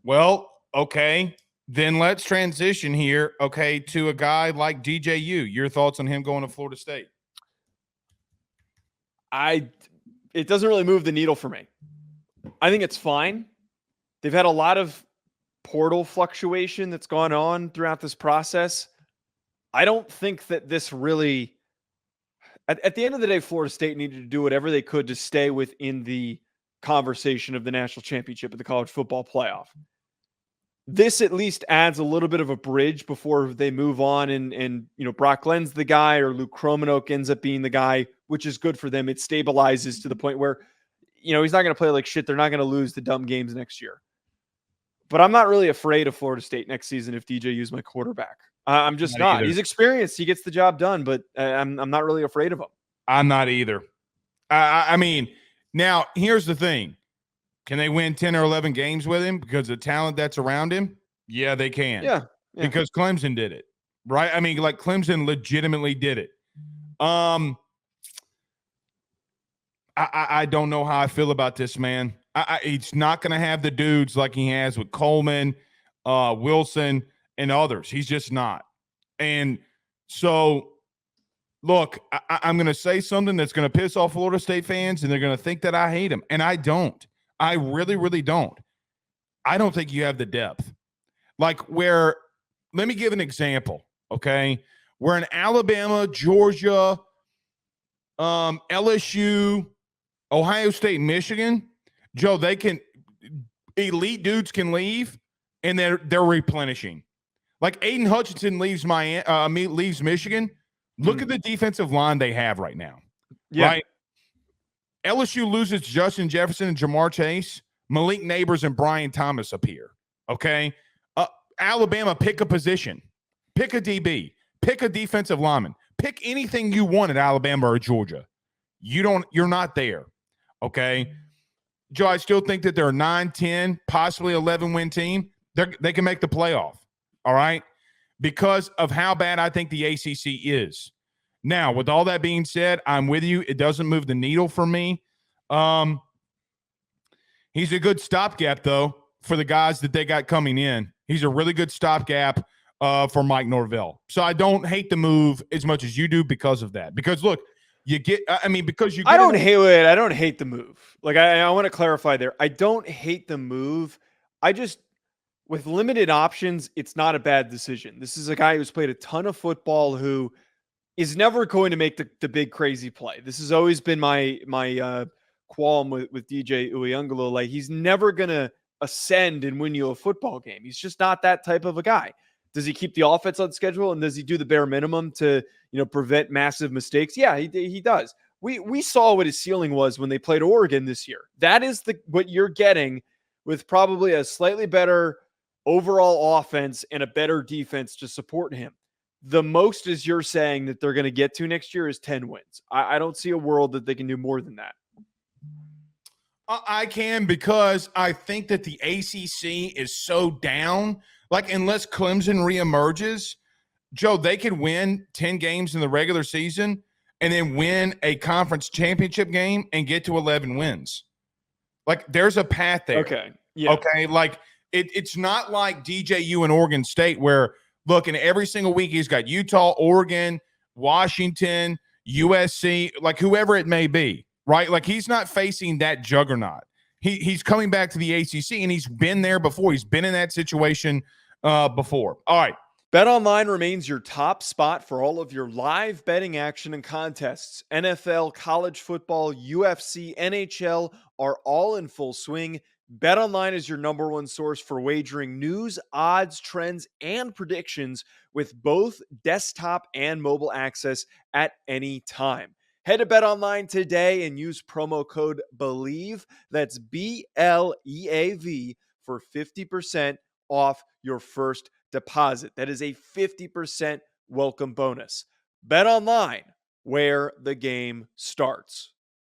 Well, okay. Then let's transition here, okay, to a guy like DJU. Your thoughts on him going to Florida State? It doesn't really move the needle for me. I think it's fine. They've had a lot of portal fluctuation that's gone on throughout this process. I don't think that this really, at the end of the day, Florida State needed to do whatever they could to stay within the conversation of the national championship of the college football playoff. This at least adds a little bit of a bridge before they move on and Brock Glenn's the guy or Luke Kromenhoek ends up being the guy, which is good for them. It stabilizes to the point where, he's not going to play like shit. They're not going to lose the dumb games next year. But I'm not really afraid of Florida State next season if DJ is my quarterback. I'm just not. He's experienced. He gets the job done, but I'm not really afraid of him. I'm not either. I mean, now here's the thing. Can they win 10 or 11 games with him because of the talent that's around him? Yeah, they can. Yeah. Because Clemson did it, right? I mean, like Clemson legitimately did it. I don't know how I feel about this, man. He's not going to have the dudes like he has with Coleman, Wilson, and others. He's just not. And so, look, I'm going to say something that's going to piss off Florida State fans, and they're going to think that I hate him. And I don't. I really, really don't. I don't think you have the depth. Like let me give an example, okay? Where in Alabama, Georgia, LSU, Ohio State, Michigan, Joe, elite dudes can leave, and they're replenishing. Like Aiden Hutchinson leaves Michigan. Look at the defensive line they have right now. Yeah. Right? LSU loses Justin Jefferson and Jamar Chase. Malik Neighbors and Brian Thomas appear. Okay? Alabama, pick a position. Pick a DB. Pick a defensive lineman. Pick anything you want at Alabama or Georgia. You're not there. Okay? Joe, I still think that they're a 9, 10, possibly 11-win team. They can make the playoff. All right? Because of how bad I think the ACC is. Now, with all that being said, I'm with you. It doesn't move the needle for me. He's a good stopgap, though, for the guys that they got coming in. He's a really good stopgap for Mike Norvell. So I don't hate the move as much as you do because of that. Because, look, I don't hate it. I don't hate the move. Like, I want to clarify there. I don't hate the move. With limited options, it's not a bad decision. This is a guy who's played a ton of football who is never going to make the big crazy play. This has always been my qualm with DJ Uiagalelei. He's never going to ascend and win you a football game. He's just not that type of a guy. Does he keep the offense on schedule, and does he do the bare minimum to prevent massive mistakes? Yeah, he does. We saw what his ceiling was when they played Oregon this year. That is what you're getting with probably a slightly better overall offense and a better defense to support him. The most, as you're saying, that they're going to get to next year is 10 wins. I don't see a world that they can do more than that. I can, because I think that the ACC is so down. Like, unless Clemson reemerges, Joe, they could win 10 games in the regular season and then win a conference championship game and get to 11 wins. Like, there's a path there. Okay. Yeah. Okay. Like, it's not like DJU and Oregon State where, look, and every single week he's got Utah, Oregon, Washington, USC, like whoever it may be, right? Like, he's not facing that juggernaut. He's coming back to the ACC, and he's been there before. He's been in that situation before. All right. BetOnline remains your top spot for all of your live betting action and contests. NFL, college football, UFC, NHL are all in full swing. BetOnline is your number one source for wagering news, odds, trends, and predictions with both desktop and mobile access at any time. Head to BetOnline today and use promo code BELIEVE, that's BLEAV, for 50% off your first deposit. That is a 50% welcome bonus. BetOnline, where the game starts.